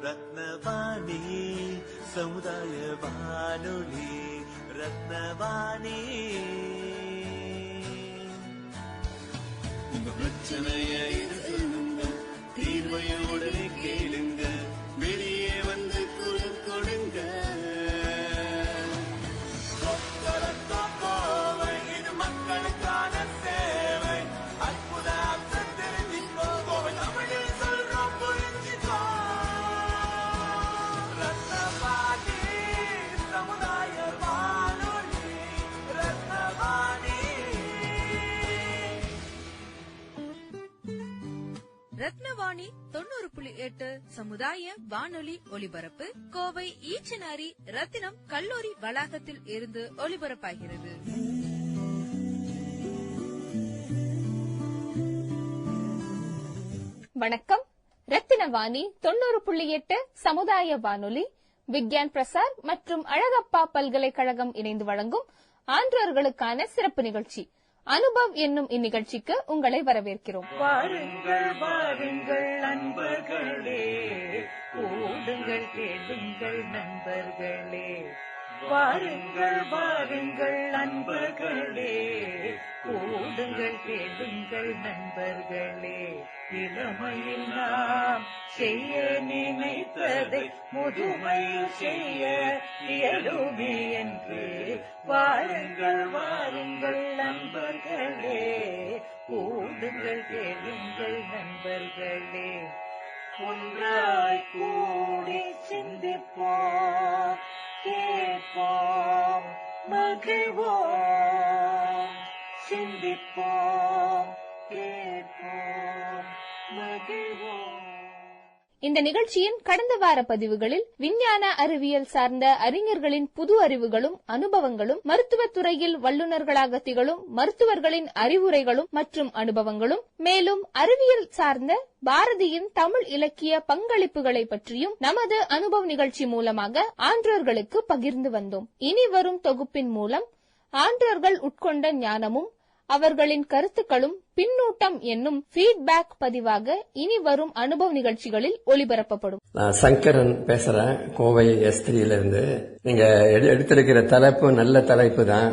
ரத்னவாணி சமுதாய வானொலி ரத்னவாணி. உங்க பிரச்சனைய சொல்லுங்க, தீர்வைய உடனே கேளுங்க, வெளியே வந்து குரல் கொடுங்க. இது மக்களுக்கான சேவை. அற்புத தெரிஞ்சிக்கோ, தமிழில் சொல்றோம் புரிஞ்சிக்கோ. ரத்னவாணி சமுதாய வானொலி ரத்னவாணி. ரத்னவாணி 90.8 சமுதாய வானொலி ஒலிபரப்பு கோவை ஈச்சனாரி ரத்தினம் கல்லூரி வளாகத்தில் இருந்து ஒலிபரப்பாகிறது. வணக்கம். ரத்தினவாணி 90.8 சமுதாய வானொலி, விக்யான் பிரசார் மற்றும் அழகப்பா பல்கலைக்கழகம் இணைந்து வழங்கும் ஆன்றோர்களுக்கான சிறப்பு நிகழ்ச்சி அனுபவ் என்னும் இந்நிகழ்ச்சிக்கு உங்களை வரவேற்கிறோம். வாருங்கள் வாருங்கள் நண்பர்களே, கூடுங்கள் கேளுங்கள் நண்பர்களே. வாருங்கள் வாருங்கள் நண்பர்களே, கூடுங்கள் கேளுங்கள் நண்பர்களே. இளமையில் நாம் செய்ய நினைத்ததை முதுமையில் செய்ய இயலுமே என்று வாருங்கள் வாருங்கள் நண்பர்களே, கூடுங்கள் கேளுங்கள் நண்பர்களே. ஒன்றாய் கூடி சிந்திப்போம், கேட்போம், மகிழ்வோம். சிந்திப்போம், கேட்போம், மகிழ்வோம். இந்த நிகழ்ச்சியின் கடந்த வார பதிவுகளில் விஞ்ஞான அறிவியல் சார்ந்த அறிஞர்களின் புது அறிவுகளும் அனுபவங்களும், மருத்துவத் துறையில் வல்லுநர்களாக திகழும் மருத்துவர்களின் அறிவுரைகளும் மற்றும் அனுபவங்களும், மேலும் அறிவியல் சார்ந்த பாரதியின் தமிழ் இலக்கிய பங்களிப்புகளை பற்றியும் நமது அனுபவ நிகழ்ச்சி மூலமாக ஆன்றோர்களுக்கு பகிர்ந்து வந்தோம். இனி வரும் தொகுப்பின் மூலம் ஆன்றோர்கள் உட்கொண்ட ஞானமும் அவர்களின் கருத்துக்களும் பின்னூட்டம் என்னும் ஃபீட்பேக் பதிவாக இனி வரும் அனுபவ நிகழ்ச்சிகளில் ஒளிபரப்பப்படும். நான் சங்கரன் பேசுறேன், கோவை S3ல இருந்து. நீங்க எடுத்திருக்கிற தலைப்பு நல்ல தலைப்பு தான்.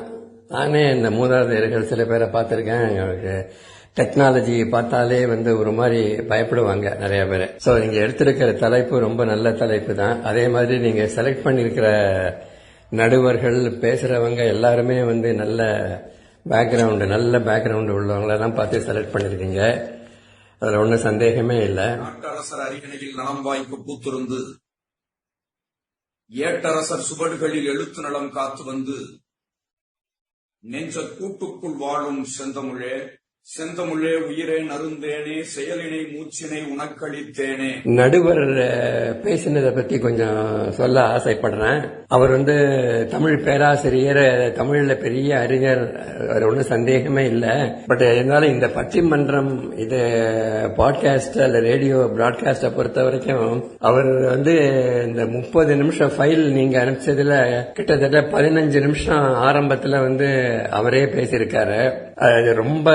நானே இந்த மூதாதையர்கள் சில பேரை பார்த்திருக்கேன். எனக்கு டெக்னாலஜி பார்த்தாலே ஒரு மாதிரி பயப்படுவாங்க நிறைய பேர். சோ நீங்க எடுத்திருக்கிற தலைப்பு ரொம்ப நல்ல தலைப்பு தான். அதே மாதிரி நீங்க செலக்ட் பண்ணிருக்கிற நடுவர்கள் பேசுறவங்க எல்லாருமே நல்ல பேக்ரவுண்ட் உள்ளவங்கள தான் பார்த்து செலக்ட் பண்ணிருக்கீங்க. அதுல ஒன்னும் சந்தேகமே இல்லை. நாட்டரசர் அரியணையில் நலம் வாய்ப்பு பூத்திருந்து ஏட்டரசர் சுவடுகளில் எழுத்து நலம் காத்து வந்து நெஞ்ச கூட்டுக்குள் வாழும் செந்தமிழே, செந்தமிழே உயிரே நருந்தேனே, செயலினை மூச்சினை உனக்களித்தேனே. நடுவர் பேசினதை பத்தி கொஞ்சம் சொல்ல ஆசைப்படுறேன். அவர் தமிழ் பேராசிரியர், தமிழ்ல பெரிய அறிஞர், ஒன்னும் சந்தேகமே இல்ல. பட் இருந்தாலும் இந்த பட்டிமன்றம், இது பாட்காஸ்ட் அல்ல ரேடியோ பிராட்காஸ்ட பொறுத்த வரைக்கும் அவர் இந்த 30 நிமிஷம் ஃபைல் நீங்க அனுப்பிச்சதுல கிட்டத்தட்ட 15 நிமிஷம் ஆரம்பத்துல அவரே பேசியிருக்காரு. அது ரொம்ப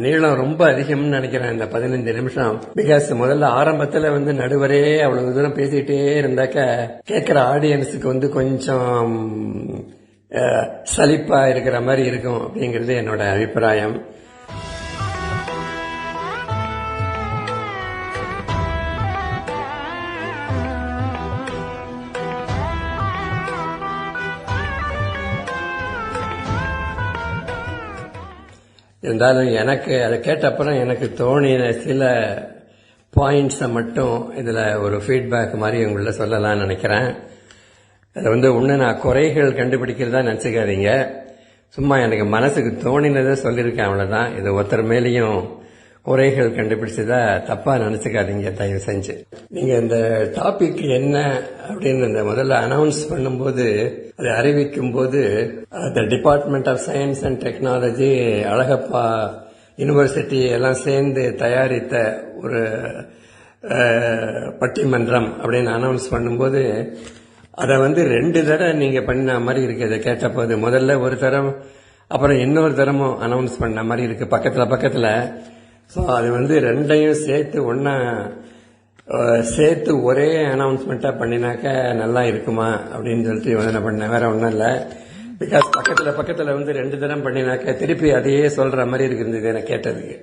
நீளம் ரொம்ப அதிகம்னு நினைக்கிறேன் இந்த 15 நிமிஷம். பிகாஸ் முதல்ல ஆரம்பத்துல நடுவரே அவ்வளவு தூரம் பேசிட்டே இருந்தாக்க கேட்கிற ஆடியன்ஸுக்கு கொஞ்சம் சலிப்பா இருக்கிற மாதிரி இருக்கும் அப்படிங்கிறது என்னோட அபிப்பிராயம். இருந்தாலும் எனக்கு அதை கேட்டப்புறம் எனக்கு தோணின சில பாயிண்ட்ஸை மட்டும் இதுல ஒரு ஃபீட்பேக் மாதிரி உங்கள சொல்லலாம்னு நினைக்கிறேன். அது ஒண்ணு நான் குறைகள் கண்டுபிடிக்கிறதா நினைச்சுக்காதீங்க. சும்மா எனக்கு மனசுக்கு தோணினதை சொல்லியிருக்கேன், அவ்வளவுதான். இது ஒருத்தர் மேலேயும் குறைகள் கண்டுபிடிச்சதா தப்பா நினைச்சுக்காதீங்க தயவு செஞ்சு. நீங்க இந்த டாபிக் என்ன அப்படின்னு இந்த முதல்ல அனௌன்ஸ் பண்ணும்போது, அதை அறிவிக்கும் போது, the department of science and technology, Alagappa university எல்லாம் சேர்ந்து தயாரித்த ஒரு பட்டிமன்றம் அப்படின்னு அனௌன்ஸ் பண்ணும்போது, அதை 2 தடவை நீங்க பண்ண மாதிரி இருக்கு. அதை கேட்டபோது முதல்ல ஒரு தரம், அப்புறம் இன்னொரு தரமும் அனௌன்ஸ் பண்ண மாதிரி இருக்கு பக்கத்துல பக்கத்துல. ஸோ அது 2யும் சேர்த்து ஒன்னா சேர்த்து ஒரே அனௌன்ஸ்மெண்ட்டா பண்ணினாக்க நல்லா இருக்குமா அப்படின்னு சொல்லிட்டு யோசனை பண்ணேன். வேற ஒன்றும் இல்லை. பிகாஸ் பக்கத்துல வந்து 2 தரம் பண்ணினாக்க திருப்பி அதையே சொல்ற மாதிரி இருக்குது எனக்கு கேட்டதுக்கு.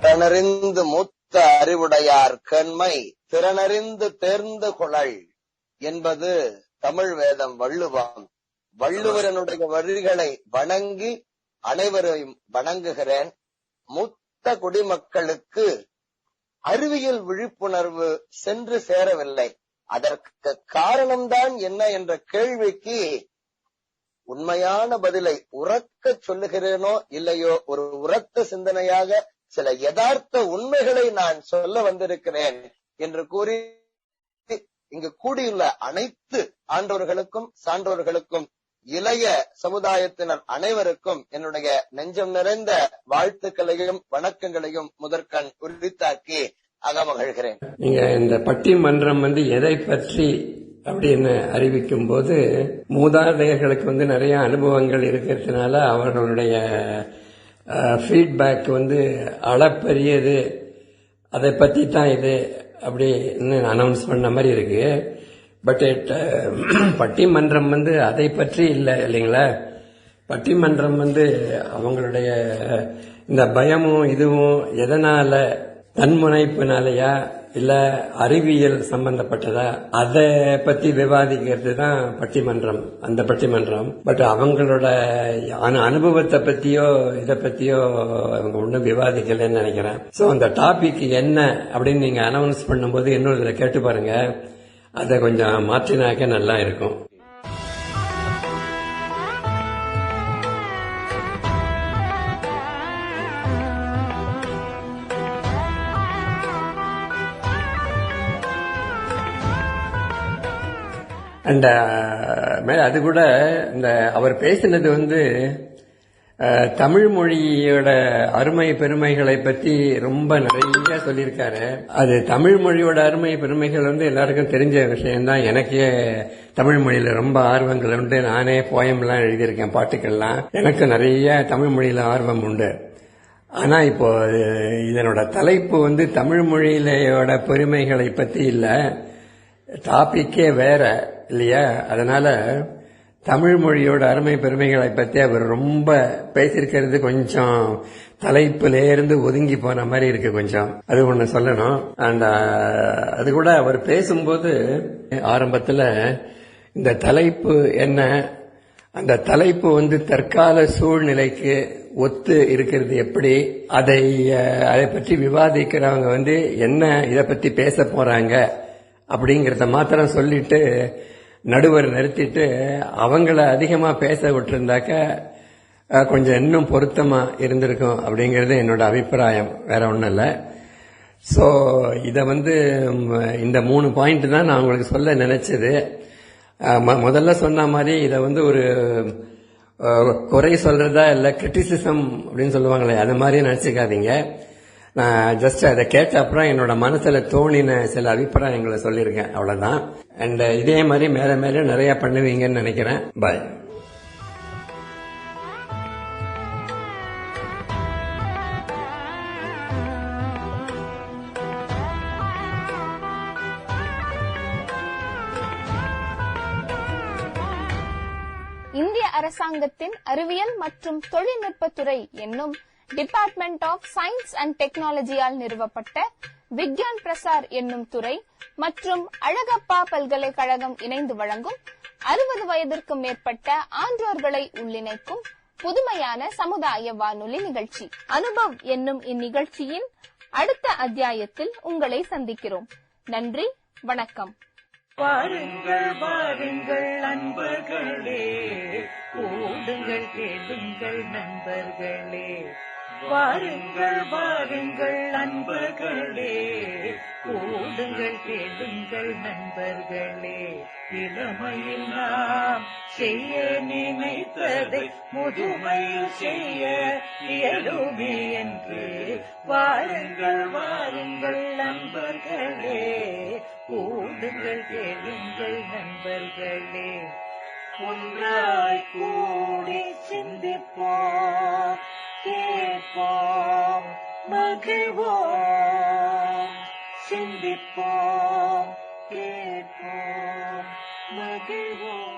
திறனறிந்து மூத்த அறிவுடையார் கண்மை திறனறிந்து தேர்ந்து கொளல் என்பது தமிழ் வேதம் வள்ளுவம். வள்ளுவரனுடைய வரிகளை வணங்கி அனைவரையும் வணங்குகிறேன். மூத்த குடிமக்களுக்கு அறிவியல் விழிப்புணர்வு சென்று சேரவில்லை. அதற்கு காரணம்தான் என்ன என்ற கேள்விக்கு உண்மையான பதிலை உரக்க சொல்லுகிறேனோ இல்லையோ, ஒரு உரத்த சிந்தனையாக சில யதார்த்த உண்மைகளை நான் சொல்ல வந்திருக்கிறேன் என்று கூறி இங்கு கூடியுள்ள அனைத்து ஆண்டோர்களுக்கும் சான்றோர்களுக்கும் இளைய சமுதாயத்தினர் அனைவருக்கும் என்னுடைய நெஞ்சம் நிறைந்த வாழ்த்துக்களையும் வணக்கங்களையும் முதற்கண் உரித்தாக்கி அகமகிழ்கிறேன். நீங்க இந்த பட்டிமன்றம் வந்து எதை பற்றி அப்படின்னு அறிவிக்கும் போது மூதாதையர்களுக்கு வந்து நிறைய அனுபவங்கள் இருக்கிறதுனால அவர்களுடைய ஃபீட்பேக் வந்து அளப்பெரியது, அதை பத்தி தான் இது அப்படின்னு அனௌன்ஸ் பண்ண மாதிரி இருக்கு. பட் பட்டிமன்றம் வந்து அதை பற்றி இல்லை இல்லைங்களா. பட்டிமன்றம் வந்து அவங்களுடைய இந்த பயமும் இதுவும் எதனால, தன்முனைப்புனாலயா இல்ல அறிவியல் சம்பந்தப்பட்டதா, அதை பத்தி விவாதிக்கிறது தான் பட்டிமன்றம், அந்த பட்டிமன்றம். பட் அவங்களோட அனுபவத்தை பத்தியோ இதை பத்தியோ அவங்க ஒன்றும் விவாதிக்கலன்னு நினைக்கிறேன். சோ அந்த டாபிக் என்ன அப்படின்னு நீங்க அனௌன்ஸ் பண்ணும்போது இன்னொரு இதில் கேட்டு பாருங்க, அதை கொஞ்சம் மாற்றினாக்க நல்லா இருக்கும். அண்ட் அது கூட இந்த அவர் பேசினது வந்து தமிழ் மொழியோட அருமை பெருமைகளை பத்தி ரொம்ப நிறைய சொல்லியிருக்காரு. அது தமிழ் மொழியோட அருமை பெருமைகள் வந்து எல்லாருக்கும் தெரிஞ்ச விஷயம்தான். எனக்கே தமிழ் மொழியில ரொம்ப ஆர்வங்கள் உண்டு. நானே போயம்லாம் எழுதியிருக்கேன், பாட்டுக்கள்லாம். எனக்கு நிறைய தமிழ் மொழியில ஆர்வம் உண்டு. ஆனா இப்போ இதனோட தலைப்பு வந்து தமிழ் மொழியிலோட பெருமைகளை பத்தி இல்ல, டாபிக்கே வேற இல்லையா. அதனால தமிழ் மொழியோட அருமை பெருமைகளை பத்தி அவர் ரொம்ப பேசியிருக்கிறது கொஞ்சம் தலைப்புல இருந்து ஒதுங்கி போன மாதிரி இருக்கு கொஞ்சம். அது ஒண்ணு சொல்லணும். அண்ட் அது கூட அவர் பேசும்போது ஆரம்பத்துல இந்த தலைப்பு என்ன, அந்த தலைப்பு வந்து தற்கால சூழ்நிலைக்கு ஒத்து இருக்கிறது எப்படி, அதை பற்றி விவாதிக்கிறவங்க வந்து என்ன இதை பத்தி பேச போறாங்க அப்படிங்கறத மாத்திரம் சொல்லிட்டு நடுவர் நிறுத்திட்டு அவங்கள அதிகமா பேச விட்டுருந்தாக்க கொஞ்சம் இன்னும் பொருத்தமா இருந்திருக்கும் அப்படிங்கறது என்னோட அபிப்பிராயம், வேற ஒண்ணும் இல்ல. சோ இத வந்து இந்த 3 பாயிண்ட் தான் நான் உங்களுக்கு சொல்ல நினைச்சது. முதல்ல சொன்ன மாதிரி இத வந்து ஒரு குறை சொல்றதா இல்ல கிரிட்டிசிசம் அப்படின்னு சொல்லுவாங்களே, அது மாதிரி நினைச்சுக்காதீங்க. நான் ஜஸ்ட் அதை கேட்ட அப்புறம் என்னோட மனசுல தோணின சில அபிப்பிராயங்களை சொல்லியிருக்கேன், அவ்வளவுதான். அண்ட் இதே மாதிரி மேல மேல நிறைய பண்ணுவீங்கன்னு நினைக்கிறேன். பாய். இந்திய அரசாங்கத்தின் அறிவியல் மற்றும் தொழில்நுட்பத்துறை என்னும் டிபார்ட்மெண்ட் ஆஃப் சயின்ஸ் அண்ட் டெக்னாலஜியால் நிறுவப்பட்ட விக்யான் பிரசார் என்னும் துறை மற்றும் அழகப்பா பல்கலைக்கழகம் இணைந்து வழங்கும் 60 வயதிற்கும் மேற்பட்ட ஆன்றோர்களை உள்ளிணைக்கும் புதுமையான சமுதாய வானொலி நிகழ்ச்சி அனுபவ் என்னும் இந்நிகழ்ச்சியின் அடுத்த அத்தியாயத்தில் உங்களை சந்திக்கிறோம். நன்றி, வணக்கம். வாருங்கள் வாருங்கள் நண்பர்களே, கூடுங்கள் கேளுங்கள் நண்பர்களே, வாருங்கள் வாருங்கள் நண்பர்களே, கூடுங்கள் கேளுங்கள் நண்பர்களே. இளமையில் நாம் செய்ய நினைத்ததை முதுமையில் செய்ய இயலுமே என்று. வாருங்கள் வாருங்கள் நண்பர்களே, கூடுங்கள் கேளுங்கள் நண்பர்களே. ஒன்றாய் கூடி சிந்திப்போம், கேட்போம், மகிழ்வோம். சிந்திப்போம், கேட்போம், மகிழ்வோம்.